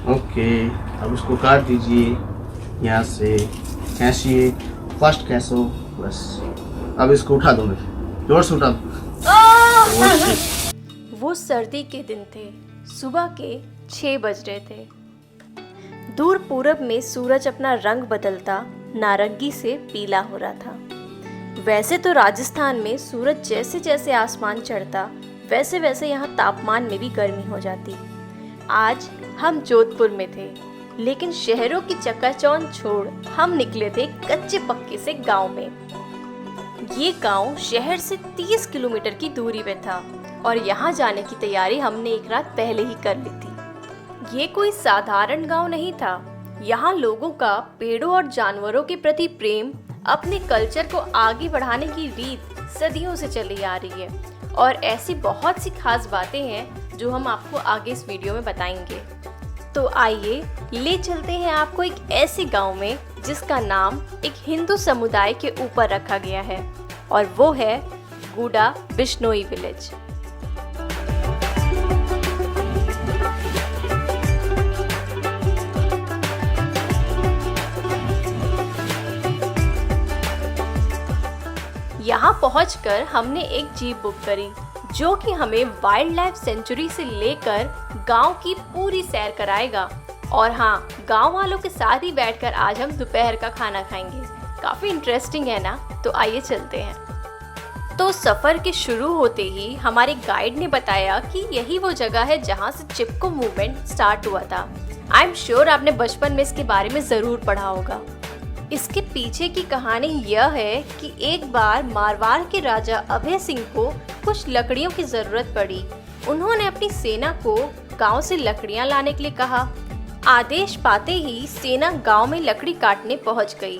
Okay, अब इसको काट दीजिए यहाँ से। खींचिए, फर्स्ट खींचो, बस। अब इसको उठा दो, मैं जोर से उठा दो। वो सर्दी के दिन थे। सुबह के 6 बज रहे थे। दूर पूरब में सूरज अपना रंग बदलता नारंगी से पीला हो रहा था। वैसे तो राजस्थान में सूरज जैसे जैसे आसमान चढ़ता वैसे वैसे यहाँ तापमान में भी गर्मी हो जाती। आज हम जोधपुर में थे, लेकिन शहरों की चकाचौंध छोड़ हम निकले थे कच्चे पक्के से गांव में। ये गांव शहर से 30 किलोमीटर की दूरी पे था और यहाँ जाने की तैयारी हमने एक रात पहले ही कर ली थी। ये कोई साधारण गांव नहीं था। यहाँ लोगों का पेड़ों और जानवरों के प्रति प्रेम, अपने कल्चर को आगे बढ़ाने की रीत सदियों से चली आ रही है और ऐसी बहुत सी खास बातें हैं जो हम आपको आगे इस वीडियो में बताएंगे। तो आइए ले चलते हैं आपको एक ऐसे गांव में जिसका नाम एक हिंदू समुदाय के ऊपर रखा गया है और वो है गुडा बिश्नोई विलेज। यहाँ पहुंचकर हमने एक जीप बुक करी जो कि हमें वाइल्ड लाइफ सेंचुरी से लेकर गांव की पूरी सैर कराएगा। और हाँ, गांव वालों के साथ ही बैठकर आज हम दोपहर का खाना खाएंगे। काफी इंटरेस्टिंग है ना? तो आइए चलते हैं। तो सफर के शुरू होते ही हमारे गाइड ने बताया कि यही वो जगह है जहाँ से चिपको मूवमेंट स्टार्ट हुआ था। आई एम श्योर आपने बचपन में इसके बारे में जरूर पढ़ा होगा। इसके पीछे की कहानी यह है कि एक बार मारवाड़ के राजा अभय सिंह को कुछ लकड़ियों की जरूरत पड़ी। उन्होंने अपनी सेना को गांव से लकड़ियां लाने के लिए कहा। आदेश पाते ही सेना गांव में लकड़ी काटने पहुंच गई।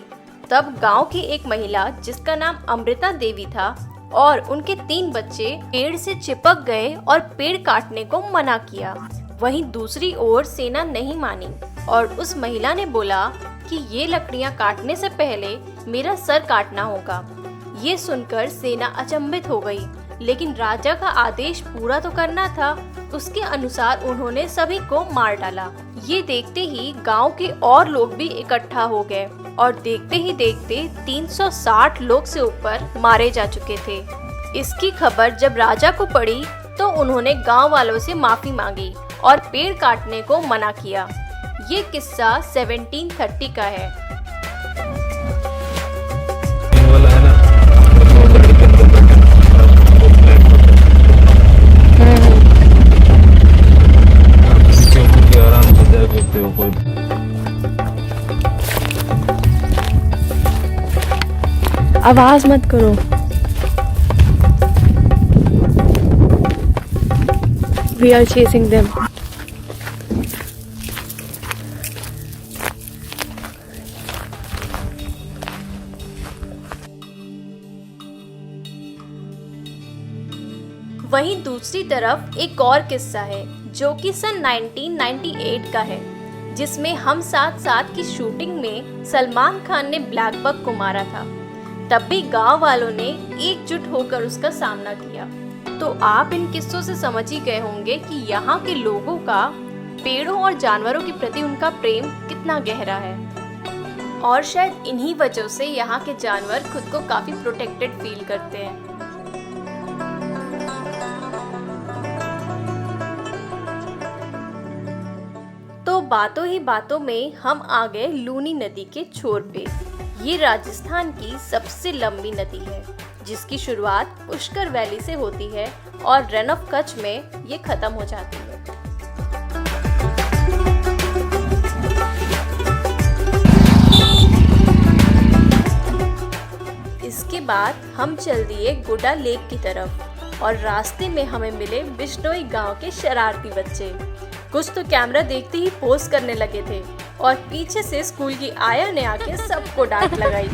तब गांव की एक महिला जिसका नाम अमृता देवी था और उनके 3 बच्चे पेड़ से चिपक गए और पेड़ काटने को मना किया। वहीं दूसरी ओर सेना नहीं मानी और उस महिला ने बोला कि ये लकड़ियां काटने से पहले मेरा सर काटना होगा। ये सुनकर सेना अचंभित हो गई, लेकिन राजा का आदेश पूरा तो करना था। उसके अनुसार उन्होंने सभी को मार डाला। ये देखते ही गांव के और लोग भी इकट्ठा हो गए और देखते ही देखते 360 लोग से ऊपर मारे जा चुके थे। इसकी खबर जब राजा को पड़ी तो उन्होंने गांव वालों से माफी मांगी और पेड़ काटने को मना किया। ये किस्सा 1730 का है। आवाज मत करो। We are chasing them. वहीं दूसरी तरफ एक और किस्सा है जो कि सन 1998 का है, जिसमें हम साथ साथ की शूटिंग में सलमान खान ने ब्लैक बक को मारा था। तब भी गांव वालों ने एकजुट होकर उसका सामना किया। तो आप इन किस्सों से समझ ही गए होंगे कि यहाँ के लोगों का पेड़ों और जानवरों के प्रति उनका प्रेम कितना गहरा है और शायद इन्हीं वजह से यहाँ के जानवर खुद को काफी प्रोटेक्टेड फील करते हैं। तो बातों ही बातों में हम आ गए लूनी नदी के छोर पे। ये राजस्थान की सबसे लंबी नदी है जिसकी शुरुआत पुष्कर वैली से होती है और रन ऑफ कच्छ में ये खत्म हो जाती है। इसके बाद हम चल दिए गुडा लेक की तरफ और रास्ते में हमें मिले बिश्नोई गांव के शरारती बच्चे। कुछ तो कैमरा देखते ही पोज करने लगे थे और पीछे से स्कूल की आया ने आके सबको डांट लगाई।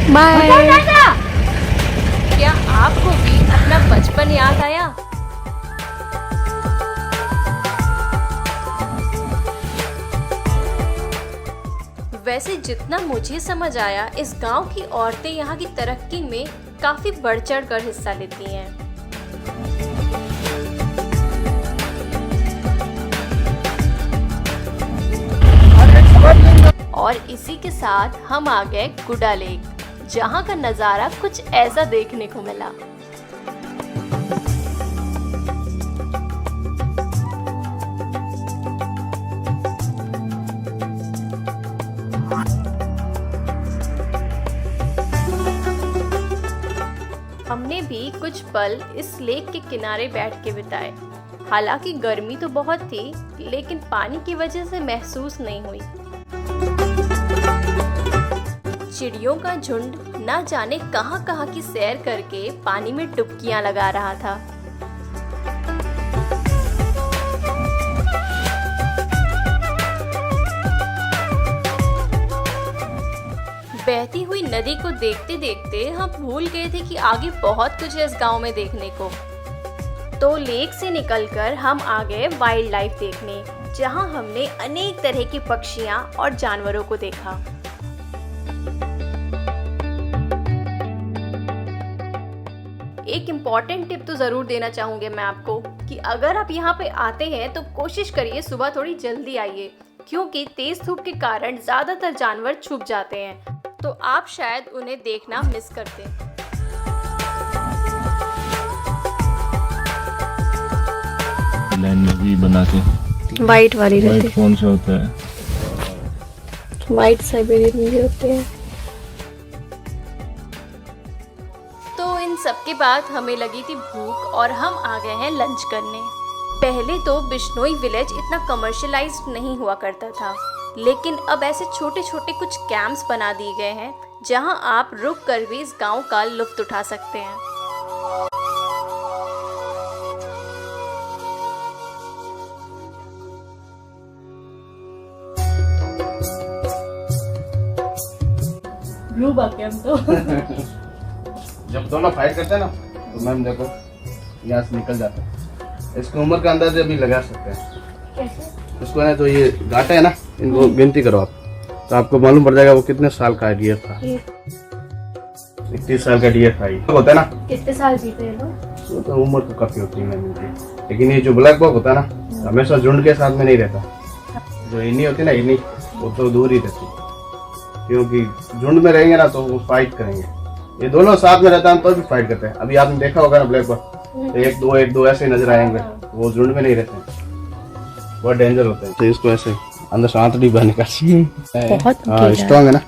बाय। क्या आपको भी अपना बचपन याद आया? वैसे जितना मुझे समझ आया, इस गांव की औरतें यहाँ की तरक्की में काफी बढ़ चढ़ कर हिस्सा लेती हैं। और इसी के साथ हम आ गए गुडा लेक, जहाँ का नज़ारा कुछ ऐसा देखने को मिला। हमने भी कुछ पल इस लेक के किनारे बैठ के बिताए। हालांकि गर्मी तो बहुत थी, लेकिन पानी की वजह से महसूस नहीं हुई। चिड़ियों का झुंड ना जाने कहां-कहां की सैर करके पानी में डुबकियां लगा रहा था। बहती हुई नदी को देखते देखते हम भूल गए थे कि आगे बहुत कुछ है इस गांव में देखने को। तो लेक से निकलकर हम आ गए वाइल्ड लाइफ देखने, जहां हमने अनेक तरह की पक्षियां और जानवरों को देखा। एक इम्पॉर्टेंट टिप तो ज़रूर देना चाहूँगी मैं आपको कि अगर आप यहाँ पे आते हैं तो कोशिश करिए सुबह थोड़ी जल्दी आइए, क्योंकि तेज धूप के कारण ज़्यादातर जानवर छुप जाते हैं, तो आप शायद उन्हें देखना मिस करते हैं। लाइन भी बना के वाइट वाली रहती है, कौन सा होता है? वाइट साइबेरियन भी होते हैं। तो इन सब के बाद हमें लगी थी भूख और हम आ गए हैं लंच करने। पहले तो बिश्नोई विलेज इतना कमर्शियलाइज्ड नहीं हुआ करता था, लेकिन अब ऐसे छोटे छोटे कुछ कैंप्स बना दिए गए हैं जहां आप रुक कर भी इस गांव का लुत्फ उठा सकते हैं। ब्लू बाकी हम तो जब दोनों फाइट करते हैं ना, तो मैम देखो यहाँ से निकल जाता है। इसकी उम्र का अंदाजा भी लगा सकते हैं। कैसे? इसको ना तो ये घाटे है ना, इनको गिनती करो आप, तो आपको मालूम पड़ जाएगा वो कितने साल का डियर था। 31 साल का डियर था। ये होता है ना, कितने साल जीते हैं लोग? वो तो उम्र तो काफी होती है मैम इनकी। लेकिन ये जो ब्लैक बॉक होता है ना, हमेशा झुंड के साथ में नहीं रहता। जो इन्हीं होती है ना, इन्हीं, वो तो दूर ही रहती है, क्योंकि झुंड में रहेंगे ना तो वो फाइट करेंगे। ये दोनों साथ में रहता है तो भी फाइट करते हैं। अभी आपने देखा होगा ना ब्लैक बॉक, तो एक दो ऐसे नजर आएंगे, वो झुंड में नहीं रहते हैं, बहुत डेंजर होते हैं। तो इसको ऐसे अंदर से आंतड़ी बने का बहुत स्ट्रॉन्ग है ना,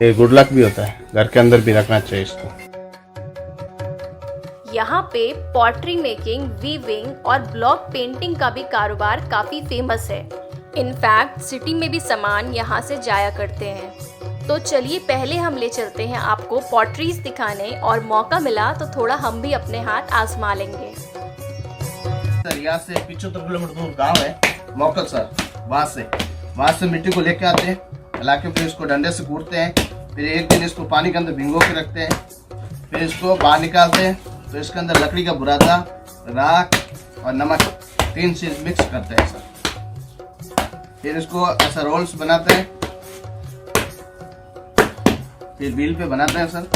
ये गुड लक भी होता है, घर के अंदर भी रखना चाहिए इसको। यहाँ पे पॉटरी मेकिंग, वीविंग और ब्लॉक पेंटिंग का भी कारोबार काफी फेमस है। इनफैक्ट सिटी में भी सामान यहाँ से जाया करते हैं। तो चलिए पहले हम ले चलते हैं आपको पॉटरीज दिखाने, और मौका मिला तो थोड़ा हम भी अपने हाथ आजमा लेंगे। सर यहाँ से 75 किलोमीटर दूर गांव है मोकल सर, वहाँ से मिट्टी को लेके आते हैं, लाके फिर इसको डंडे से कूटते हैं, फिर एक दिन इसको पानी के अंदर भिगो के रखते हैं, फिर इसको बाहर निकालते हैं। तो इसके अंदर लकड़ी का बुरादा, राख और नमक 3 चीज मिक्स करते हैं सर। फिर इसको ऐसा रोल्स बनाते हैं, फिर व्हील पे बनाते हैं सर।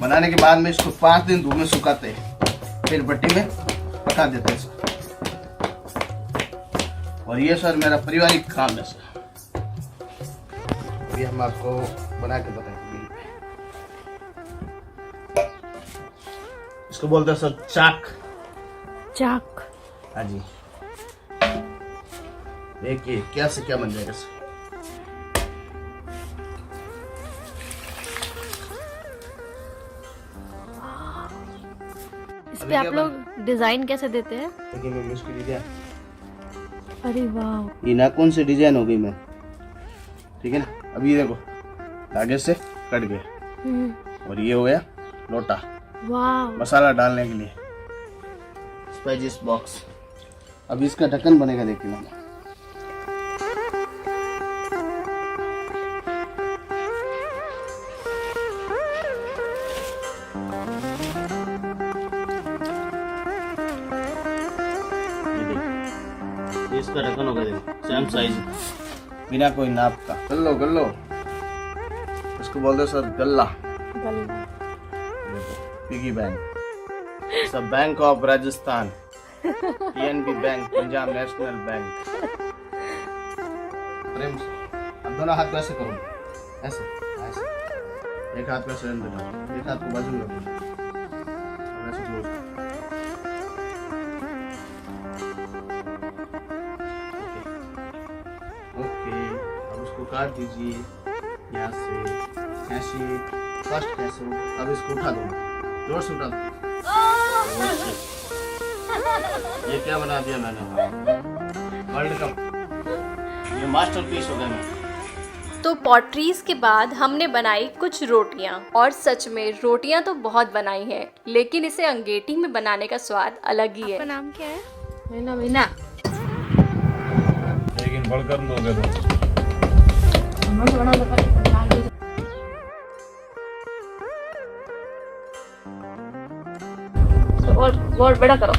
बनाने के बाद में इसको 5 दिन धूप में सुखाते हैं, फिर भट्टी में पका देते हैं सर। और ये सर मेरा पारिवारिक काम है सर, ये हम आपको बना के बताएंगे। इसको बोलते हैं सर चाक। चाक। हाँ जी, देखिए क्या से क्या बन जाएगा सर। इस पे आप लोग डिजाइन कैसे देते हैं? देखिए मैं इसकी डिजाइन, अरे वाह, ये नाखून से डिजाइन हो गई मैं, ठीक है ना। अभी देखो धागे से कट गया, और ये हो गया लोटा वाह, मसाला डालने के लिए, स्पाइसेस बॉक्स। अब इसका ढक्कन बनेगा, देखिए मैंने इसका ढक्कन होगा, देखो सेम साइज, बिना कोई नाप का। कर लो इसको बोलते सर गल्ला, गल्ला। Piggy bank. It's a bank of Rajasthan, PNB bank, Punjab National Bank. प्रेम से अब दोनों हाथ वैसे करो, ऐसे ऐसे, एक हाथ वैसे अंदर डालो, एक हाथ को बाजू में रखो, वैसे क्लोज। ओके, अब उसको काट दीजिए यहाँ से, ऐसे फर्स्ट कैसे। अब इसको उठा दो, जोर से उठा दो। ये क्या बना दिया मैंने, वर्ल्ड कप, ये मास्टरपीस हो गया मेरा। तो पॉटरीज के बाद हमने बनाई कुछ रोटियां, और सच में रोटियां तो बहुत बनाई हैं, लेकिन इसे अंगेठी में बनाने का स्वाद अलग ही है। आपका नाम क्या है? मीना मीना लेकिन बढ़कर दोगे तो और बड़ा करो।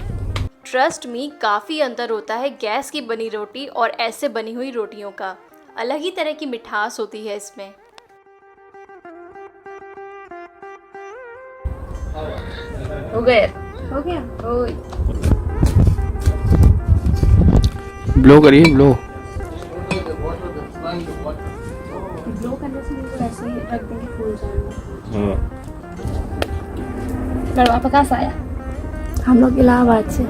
ट्रस्ट मी, काफ़ी अंतर होता है गैस की बनी रोटी और ऐसे बनी हुई रोटियों का। अलग ही तरह की मिठास होती है इसमें। हो गए, हो गया। ब्लो करिए, ब्लो। ब्लो करने से मुझे ऐसे ही रख देंगे, फूल जाएंगे। लड़वा पे कहाँ से आया? हम लोग इलाहाबाद से।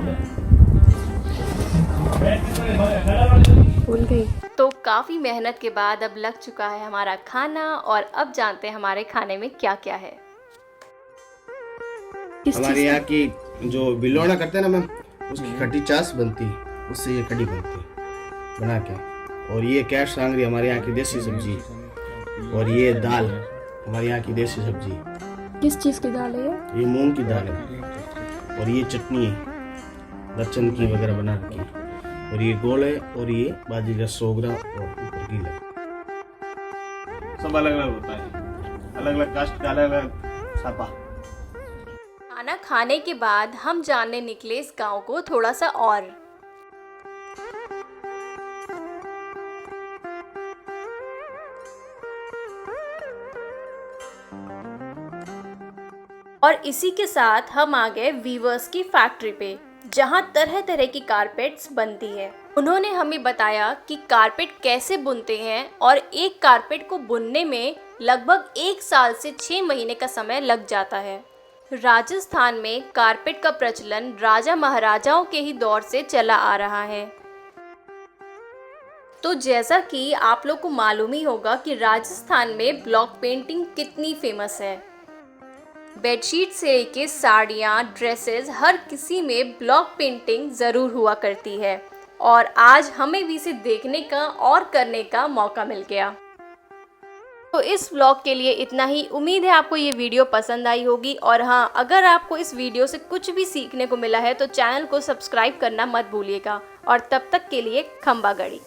भूल गई। तो काफ़ी मेहनत के बाद अब लग चुका है हमारा खाना, और अब जानते हैं हमारे खाने में क्या क्या है। हमारे यहाँ की जो बिलोना करते हैं ना मैम, उसकी खट्टी चास बनती है, उससे ये कड़ी बनती है बना के। और ये कैश सांगरी हमारे यहाँ की देसी सब्जी, और ये दाल हमारे यहाँ की देसी सब्जी। किस चीज़ की दाल है ये मूंग की दाल है। और ये चटनी है लहसुन की वगैरह बना रखी है। और ये गोल है, और ये बाजी का 100 ग्राम और ऊपर गीला। सब अलग अलग होता है, अलग अलग कास्ट का अलग अलग छापा। खाना खाने के बाद हम जानने निकले इस गांव को थोड़ा सा और इसी के साथ हम आ गए वीवर्स की फैक्ट्री पे, जहां तरह तरह की कारपेट्स बनती है। उन्होंने हमें बताया कि कारपेट कैसे बुनते हैं, और एक कारपेट को बुनने में लगभग 1 साल से 6 महीने का समय लग जाता है। राजस्थान में कारपेट का प्रचलन राजा महाराजाओं के ही दौर से चला आ रहा है। तो जैसा कि आप लोग को मालूम ही होगा कि राजस्थान में ब्लॉक पेंटिंग कितनी फेमस है। बेडशीट से लेके साड़ियाँ, ड्रेसेस, हर किसी में ब्लॉक पेंटिंग ज़रूर हुआ करती है, और आज हमें भी इसे देखने का और करने का मौका मिल गया। तो इस व्लॉग के लिए इतना ही। उम्मीद है आपको ये वीडियो पसंद आई होगी, और हाँ, अगर आपको इस वीडियो से कुछ भी सीखने को मिला है तो चैनल को सब्सक्राइब करना मत भूलिएगा। और तब तक के लिए खंबा गड़ी।